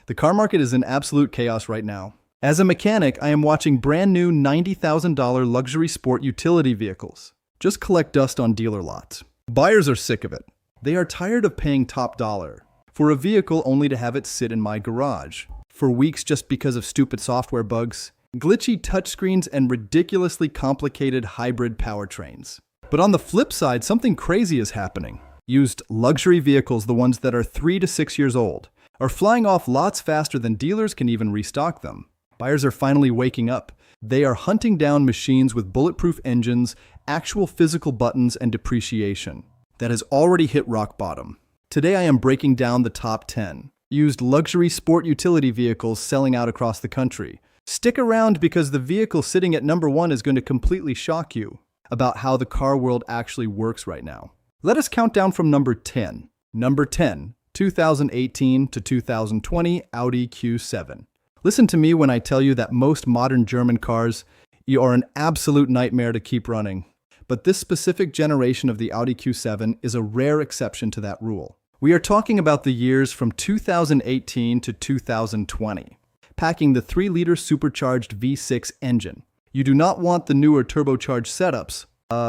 The car market is in absolute chaos right now. As a mechanic, I am watching brand new $90,000 luxury sport utility vehicles just collect dust on dealer lots. Buyers are sick of it. They are tired of paying top dollar for a vehicle only to have it sit in my garage for weeks just because of stupid software bugs, glitchy touchscreens, and ridiculously complicated hybrid powertrains. But on the flip side, something crazy is happening. Used luxury vehicles, the ones that are 3 to 6 years old, are flying off lots faster than dealers can even restock them. Buyers are finally waking up. They are hunting down machines with bulletproof engines, actual physical buttons, and depreciation that has already hit rock bottom. Today I am breaking down the top 10 used luxury sport utility vehicles selling out across the country. Stick around because the vehicle sitting at number 1 is going to completely shock you about how the car world actually works right now. Let us count down from number 10. Number 10. 2018 to 2020 Audi Q7. Listen to me when I tell you that most modern German cars are an absolute nightmare to keep running. But this specific generation of the Audi Q7 is a rare exception to that rule. We are talking about the years from 2018 to 2020, packing the 3-liter supercharged V6 engine. You do not want the newer turbocharged setups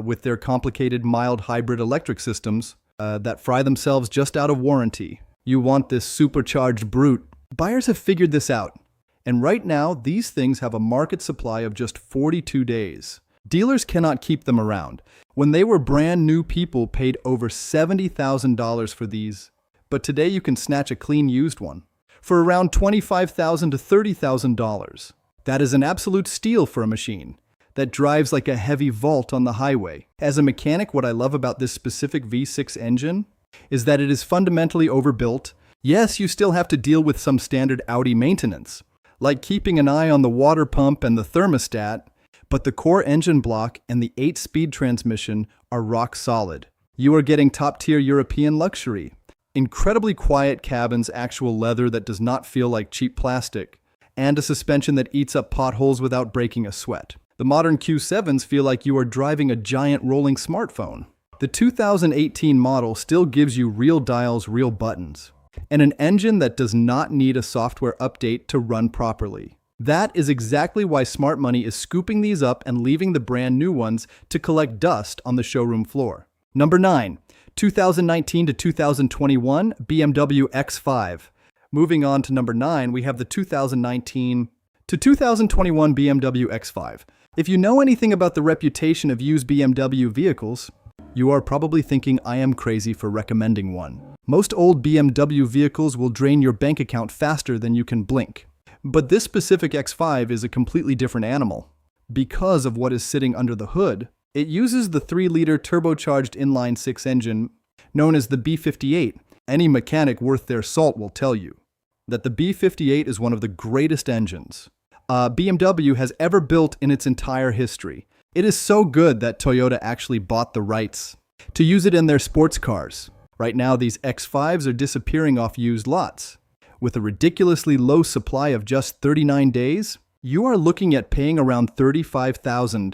with their complicated mild hybrid electric systems that fry themselves just out of warranty. You want this supercharged brute. Buyers have figured this out. And right now, these things have a market supply of just 42 days. Dealers cannot keep them around. When they were brand new, people paid over $70,000 for these. But today you can snatch a clean used one for around $25,000 to $30,000. That is an absolute steal for a machine that drives like a heavy Volt on the highway. As a mechanic, what I love about this specific V6 engine is that it is fundamentally overbuilt. Yes, you still have to deal with some standard Audi maintenance, like keeping an eye on the water pump and the thermostat, but the core engine block and the 8-speed transmission are rock solid. You are getting top-tier European luxury. Incredibly quiet cabins, actual leather that does not feel like cheap plastic, and a suspension that eats up potholes without breaking a sweat. The modern Q7s feel like you are driving a giant rolling smartphone. The 2018 model still gives you real dials, real buttons, and an engine that does not need a software update to run properly. That is exactly why smart money is scooping these up and leaving the brand new ones to collect dust on the showroom floor. Number 9. 2019 to 2021 BMW X5. Moving on to number 9, we have the 2019 to 2021 BMW X5. If you know anything about the reputation of used BMW vehicles, you are probably thinking I am crazy for recommending one. Most old BMW vehicles will drain your bank account faster than you can blink. But this specific X5 is a completely different animal. Because of what is sitting under the hood, it uses the 3-liter turbocharged inline-6 engine known as the B58. Any mechanic worth their salt will tell you that the B58 is one of the greatest engines BMW has ever built in its entire history. It is so good that Toyota actually bought the rights to use it in their sports cars. Right now, these X5s are disappearing off used lots. With a ridiculously low supply of just 39 days, you are looking at paying around $35,000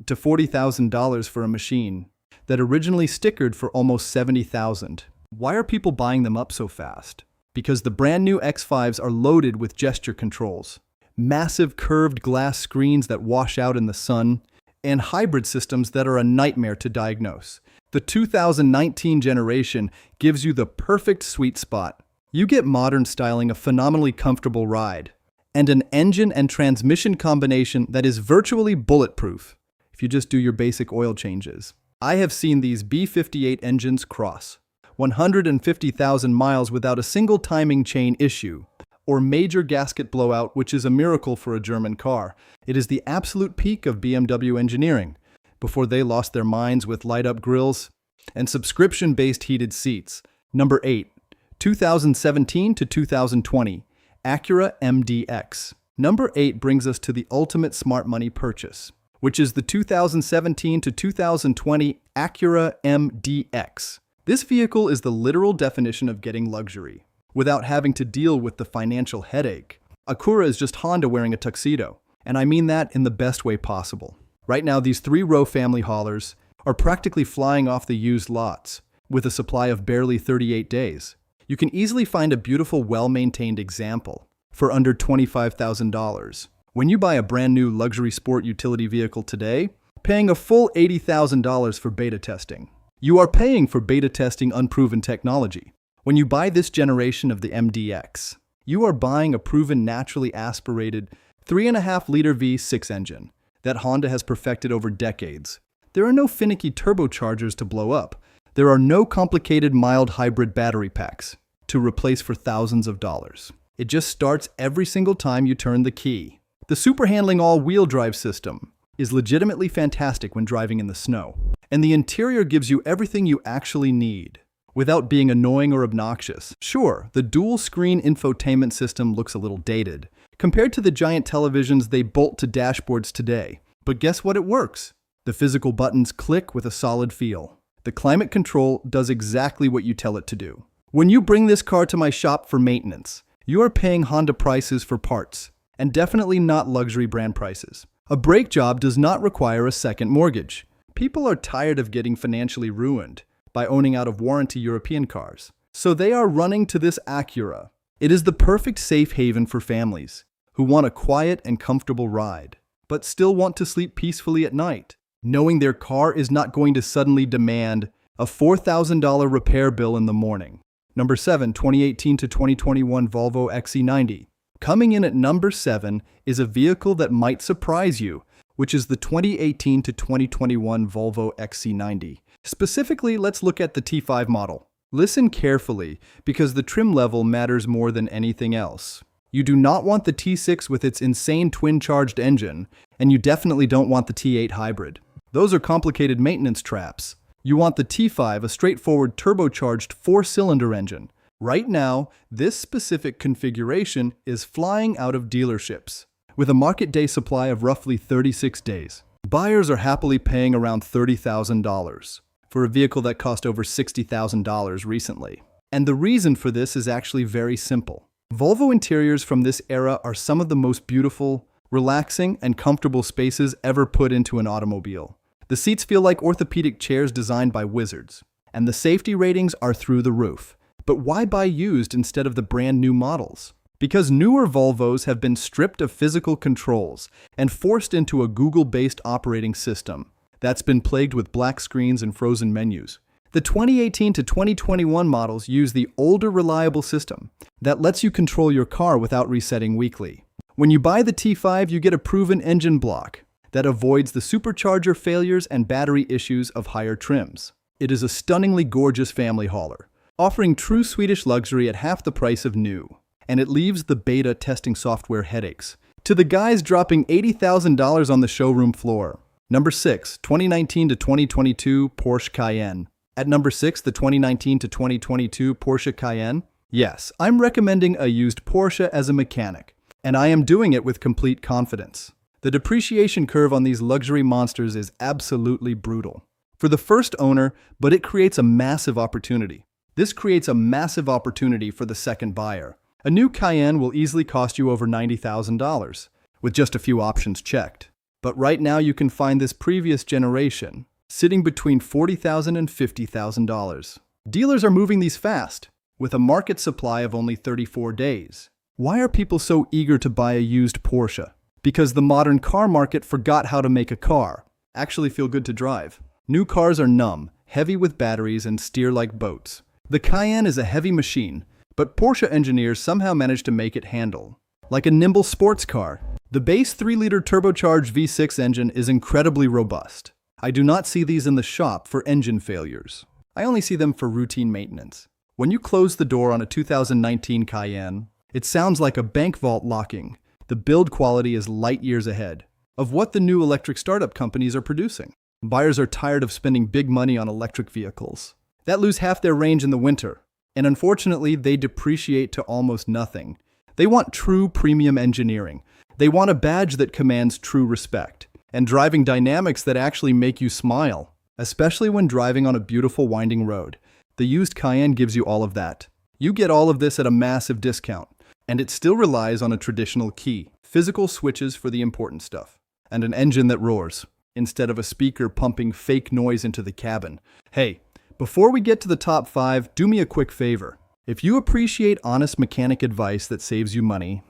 to $40,000 for a machine that originally stickered for almost $70,000. Why are people buying them up so fast? Because the brand new X5s are loaded with gesture controls, massive curved glass screens that wash out in the sun, and hybrid systems that are a nightmare to diagnose. The 2019 generation gives you the perfect sweet spot. You get modern styling, a phenomenally comfortable ride, and an engine and transmission combination that is virtually bulletproof if you just do your basic oil changes. I have seen these B58 engines cross 150,000 miles without a single timing chain issue or major gasket blowout, which is a miracle for a German car. It is the absolute peak of BMW engineering before they lost their minds with light-up grills and subscription-based heated seats. Number 8. 2017 to 2020 Acura MDX. Number 8 brings us to the ultimate smart money purchase, which is the 2017 to 2020 Acura MDX. This vehicle is the literal definition of getting luxury without having to deal with the financial headache. Acura is just Honda wearing a tuxedo, and I mean that in the best way possible. Right now, these 3-row family haulers are practically flying off the used lots with a supply of barely 38 days. You can easily find a beautiful, well-maintained example for under $25,000. When you buy a brand new luxury sport utility vehicle today, paying a full $80,000 for beta testing. You are paying for beta testing unproven technology. When you buy this generation of the MDX, you are buying a proven naturally aspirated 3.5-liter V6 engine that Honda has perfected over decades. There are no finicky turbochargers to blow up. There are no complicated mild hybrid battery packs to replace for thousands of dollars. It just starts every single time you turn the key. The super handling all-wheel drive system is legitimately fantastic when driving in the snow, and the interior gives you everything you actually need without being annoying or obnoxious. Sure, the dual-screen infotainment system looks a little dated compared to the giant televisions they bolt to dashboards today, but guess what? It works. The physical buttons click with a solid feel. The climate control does exactly what you tell it to do. When you bring this car to my shop for maintenance, you are paying Honda prices for parts, and definitely not luxury brand prices. A brake job does not require a second mortgage. People are tired of getting financially ruined by owning out-of-warranty European cars, so they are running to this Acura. It is the perfect safe haven for families who want a quiet and comfortable ride, but still want to sleep peacefully at night, knowing their car is not going to suddenly demand a $4,000 repair bill in the morning. Number 7, 2018 to 2021 Volvo XC90. Coming in at number 7 is a vehicle that might surprise you, which is the 2018 to 2021 Volvo XC90. Specifically, let's look at the T5 model. Listen carefully, because the trim level matters more than anything else. You do not want the T6 with its insane twin-charged engine, and you definitely don't want the T8 hybrid. Those are complicated maintenance traps. You want the T5, a straightforward turbocharged 4-cylinder engine. Right now, this specific configuration is flying out of dealerships, with a market day supply of roughly 36 days. Buyers are happily paying around $30,000 for a vehicle that cost over $60,000 recently. And the reason for this is actually very simple. Volvo interiors from this era are some of the most beautiful, relaxing, and comfortable spaces ever put into an automobile. The seats feel like orthopedic chairs designed by wizards, and the safety ratings are through the roof. But why buy used instead of the brand new models? Because newer Volvos have been stripped of physical controls and forced into a Google-based operating system that's been plagued with black screens and frozen menus. The 2018 to 2021 models use the older reliable system that lets you control your car without resetting weekly. When you buy the T5, you get a proven engine block that avoids the supercharger failures and battery issues of higher trims. It is a stunningly gorgeous family hauler, offering true Swedish luxury at half the price of new. And it leaves the beta testing software headaches to the guys dropping $80,000 on the showroom floor. Number 6, 2019 to 2022 Porsche Cayenne. At number 6, the 2019 to 2022 Porsche Cayenne. Yes, I'm recommending a used Porsche as a mechanic, and I am doing it with complete confidence. The depreciation curve on these luxury monsters is absolutely brutal for the first owner, but it creates a massive opportunity. This creates a massive opportunity for the second buyer. A new Cayenne will easily cost you over $90,000, with just a few options checked. But right now you can find this previous generation sitting between $40,000 and $50,000. Dealers are moving these fast, with a market supply of only 34 days. Why are people so eager to buy a used Porsche? Because the modern car market forgot how to make a car actually feel good to drive. New cars are numb, heavy with batteries, and steer like boats. The Cayenne is a heavy machine, but Porsche engineers somehow managed to make it handle like a nimble sports car. The base 3-liter turbocharged V6 engine is incredibly robust. I do not see these in the shop for engine failures. I only see them for routine maintenance. When you close the door on a 2019 Cayenne, it sounds like a bank vault locking. The build quality is light years ahead of what the new electric startup companies are producing. Buyers are tired of spending big money on electric vehicles that lose half their range in the winter, and unfortunately, they depreciate to almost nothing. They want true premium engineering. They want a badge that commands true respect, and driving dynamics that actually make you smile, especially when driving on a beautiful winding road. The used Cayenne gives you all of that. You get all of this at a massive discount, and it still relies on a traditional key, physical switches for the important stuff, and an engine that roars, instead of a speaker pumping fake noise into the cabin. Hey, before we get to the top 5, do me a quick favor. If you appreciate honest mechanic advice that saves you money,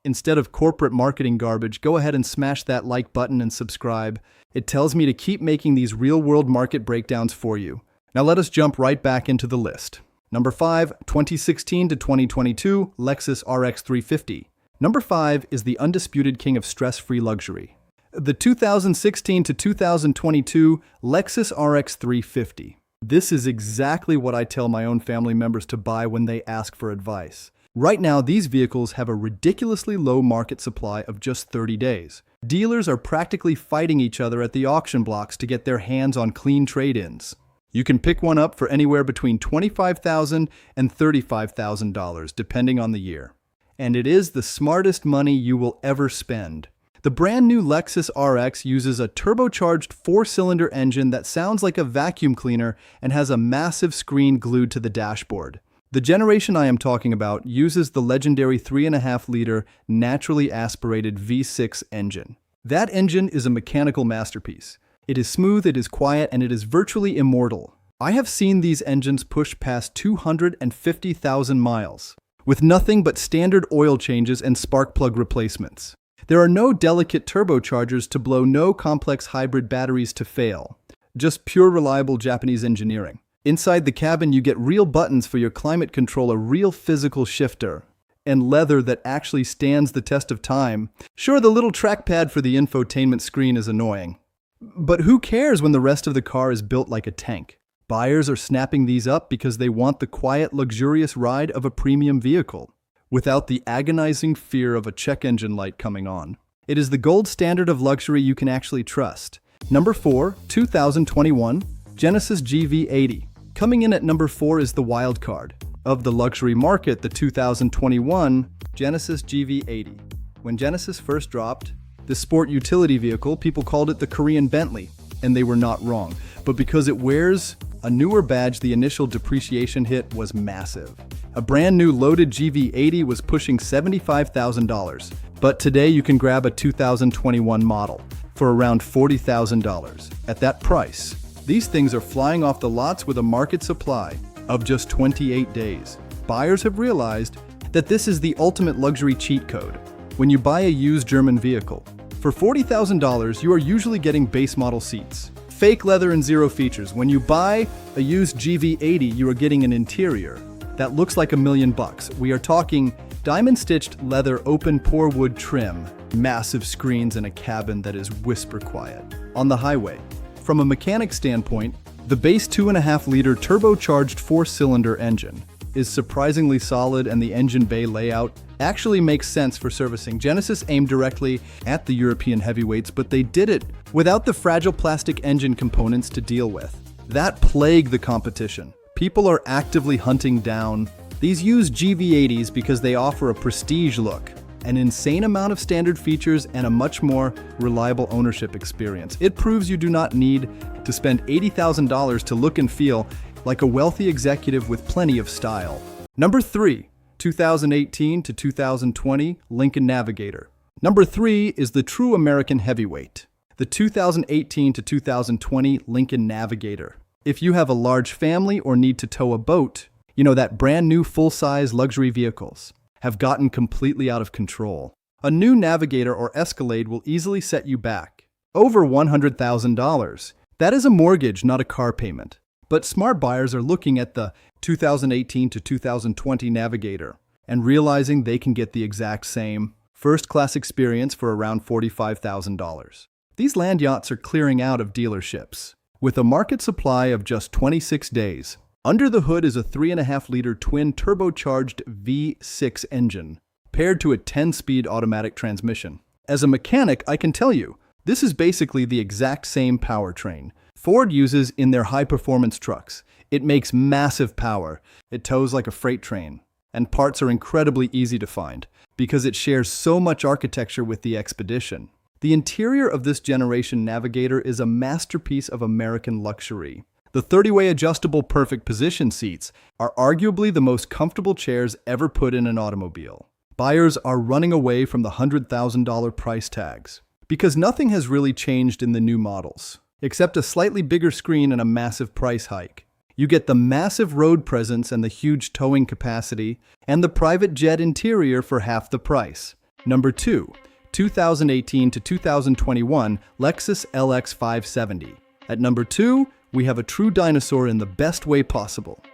instead of corporate marketing garbage, go ahead and smash that like button and subscribe. It tells me to keep making these real-world market breakdowns for you. Now let us jump right back into the list. Number 5, 2016 to 2022 Lexus RX 350. Number 5 is the undisputed king of stress-free luxury. The 2016 to 2022 Lexus RX 350. This is exactly what I tell my own family members to buy when they ask for advice. Right now, these vehicles have a ridiculously low market supply of just 30 days. Dealers are practically fighting each other at the auction blocks to get their hands on clean trade-ins. You can pick one up for anywhere between $25,000 and $35,000, depending on the year. And it is the smartest money you will ever spend. The brand new Lexus RX uses a turbocharged 4-cylinder engine that sounds like a vacuum cleaner and has a massive screen glued to the dashboard. The generation I am talking about uses the legendary 3.5-liter naturally aspirated V6 engine. That engine is a mechanical masterpiece. It is smooth, it is quiet, and it is virtually immortal. I have seen these engines push past 250,000 miles, with nothing but standard oil changes and spark plug replacements. There are no delicate turbochargers to blow, no complex hybrid batteries to fail. Just pure reliable Japanese engineering. Inside the cabin, you get real buttons for your climate control, a real physical shifter, and leather that actually stands the test of time. Sure, the little trackpad for the infotainment screen is annoying. But who cares when the rest of the car is built like a tank? Buyers are snapping these up because they want the quiet, luxurious ride of a premium vehicle, without the agonizing fear of a check engine light coming on. It is the gold standard of luxury you can actually trust. Number 4, 2021 Genesis GV80. Coming in at number 4 is the wild card of the luxury market, the 2021 Genesis GV80. When Genesis first dropped this sport utility vehicle, people called it the Korean Bentley, and they were not wrong. But because it wears a newer badge, the initial depreciation hit was massive. A brand new loaded GV80 was pushing $75,000, but today you can grab a 2021 model for around $40,000. At that price, these things are flying off the lots with a market supply of just 28 days. Buyers have realized that this is the ultimate luxury cheat code. When you buy a used German vehicle, for $40,000, you are usually getting base model seats, fake leather and zero features. When you buy a used GV80, you are getting an interior that looks like $1 million. We are talking diamond-stitched leather, open pore wood trim, massive screens, and a cabin that is whisper quiet. On the highway, from a mechanic standpoint, the base 2.5-liter turbocharged 4-cylinder engine is surprisingly solid, and the engine bay layout actually makes sense for servicing. Genesis aimed directly at the European heavyweights, but they did it without the fragile plastic engine components to deal with. That plagued the competition. People are actively hunting down these used GV80s because they offer a prestige look, an insane amount of standard features, and a much more reliable ownership experience. It proves you do not need to spend $80,000 to look and feel like a wealthy executive with plenty of style. Number 3, 2018 to 2020 Lincoln Navigator. Number 3 is the true American heavyweight, the 2018 to 2020 Lincoln Navigator. If you have a large family or need to tow a boat, you know that brand new full-size luxury vehicles have gotten completely out of control. A new Navigator or Escalade will easily set you back over $100,000. That is a mortgage, not a car payment. But smart buyers are looking at the 2018 to 2020 Navigator and realizing they can get the exact same first-class experience for around $45,000. These land yachts are clearing out of dealerships with a market supply of just 26 days. Under the hood is a 3.5-liter twin turbocharged V6 engine paired to a 10-speed automatic transmission. As a mechanic, I can tell you, this is basically the exact same powertrain Ford uses in their high-performance trucks. It makes massive power, it tows like a freight train, and parts are incredibly easy to find because it shares so much architecture with the Expedition. The interior of this generation Navigator is a masterpiece of American luxury. The 30-way adjustable perfect position seats are arguably the most comfortable chairs ever put in an automobile. Buyers are running away from the $100,000 price tags because nothing has really changed in the new models, except a slightly bigger screen and a massive price hike. You get the massive road presence and the huge towing capacity, and the private jet interior for half the price. Number 2, 2018 to 2021 Lexus LX 570. At number 2, we have a true dinosaur in the best way possible.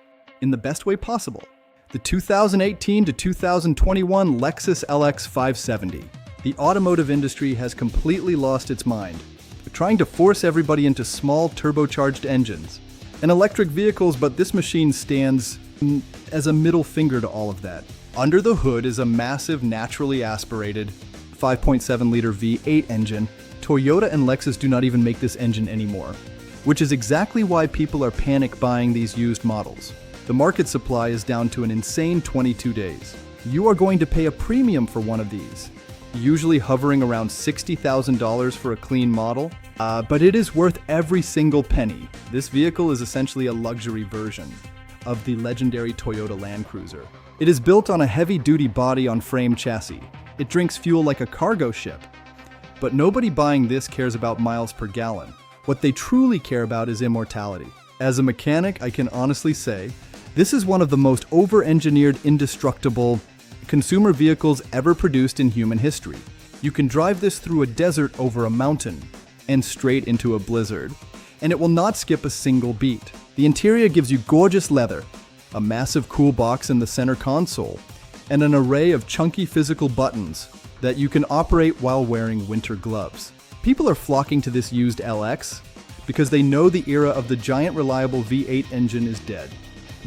In the best way possible. The 2018 to 2021 Lexus LX 570. The automotive industry has completely lost its mind, trying to force everybody into small turbocharged engines and electric vehicles, but this machine stands as a middle finger to all of that. Under the hood is a massive, naturally aspirated 5.7-liter V8 engine. Toyota and Lexus do not even make this engine anymore, which is exactly why people are panic buying these used models. The market supply is down to an insane 22 days. You are going to pay a premium for one of these, usually hovering around $60,000 for a clean model, but it is worth every single penny. This vehicle is essentially a luxury version of the legendary Toyota Land Cruiser. It is built on a heavy-duty body-on-frame chassis. It drinks fuel like a cargo ship. But nobody buying this cares about miles per gallon. What they truly care about is immortality. As a mechanic, I can honestly say, this is one of the most over-engineered, indestructible consumer vehicles ever produced in human history. You can drive this through a desert, over a mountain, and straight into a blizzard, and it will not skip a single beat. The interior gives you gorgeous leather, a massive cool box in the center console, and an array of chunky physical buttons that you can operate while wearing winter gloves. People are flocking to this used LX because they know the era of the giant reliable V8 engine is dead.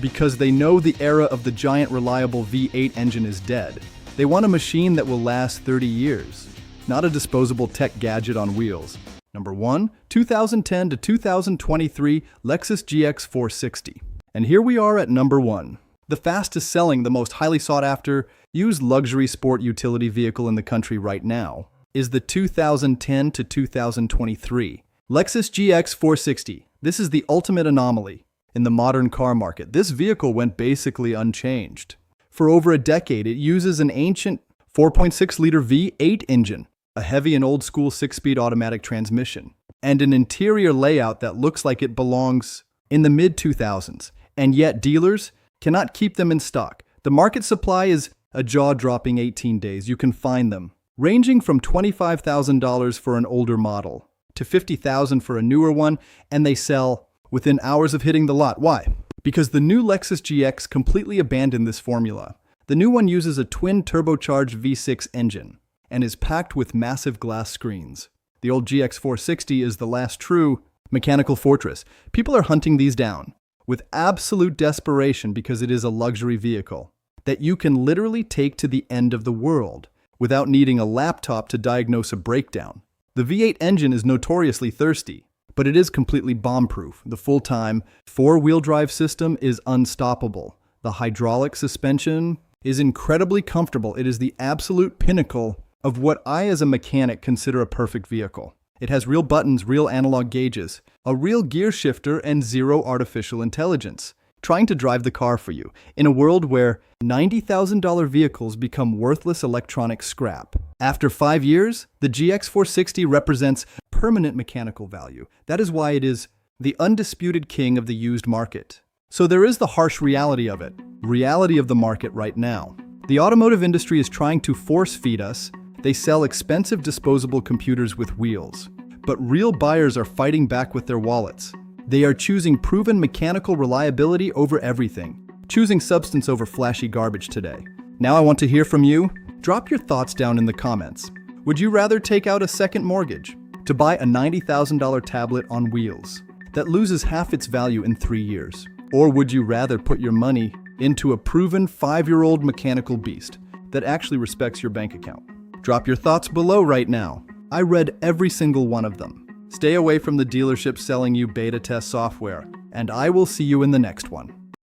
Because they know the era of the giant reliable V8 engine is dead. They want a machine that will last 30 years, not a disposable tech gadget on wheels. Number 1, 2010 to 2023 Lexus GX 460. And here we are at number 1. The fastest selling, the most highly sought after, used luxury sport utility vehicle in the country right now is the 2010 to 2023 Lexus GX 460. This is the ultimate anomaly in the modern car market. This vehicle went basically unchanged. For over a decade, it uses an ancient 4.6-liter V8 engine, a heavy and old-school 6-speed automatic transmission, and an interior layout that looks like it belongs in the mid-2000s, and yet dealers cannot keep them in stock. The market supply is a jaw-dropping 18 days. You can find them, ranging from $25,000 for an older model to $50,000 for a newer one, and they sell within hours of hitting the lot. Why? Because the new Lexus GX completely abandoned this formula. The new one uses a twin turbocharged V6 engine and is packed with massive glass screens. The old GX 460 is the last true mechanical fortress. People are hunting these down with absolute desperation because it is a luxury vehicle that you can literally take to the end of the world without needing a laptop to diagnose a breakdown. The V8 engine is notoriously thirsty, but it is completely bomb-proof. The full-time four-wheel drive system is unstoppable. The hydraulic suspension is incredibly comfortable. It is the absolute pinnacle of what I as a mechanic consider a perfect vehicle. It has real buttons, real analog gauges, a real gear shifter, and zero artificial intelligence, trying to drive the car for you in a world where $90,000 vehicles become worthless electronic scrap. After 5 years, the GX 460 represents permanent mechanical value. That is why it is the undisputed king of the used market. So there is the harsh reality of it, reality of the market right now. The automotive industry is trying to force feed us. They sell expensive disposable computers with wheels, but real buyers are fighting back with their wallets. They are choosing proven mechanical reliability over everything, choosing substance over flashy garbage today. Now I want to hear from you. Drop your thoughts down in the comments. Would you rather take out a second mortgage to buy a $90,000 tablet on wheels that loses half its value in 3 years? Or would you rather put your money into a proven 5-year-old mechanical beast that actually respects your bank account? Drop your thoughts below right now. I read every single one of them. Stay away from the dealership selling you beta test software, and I will see you in the next one.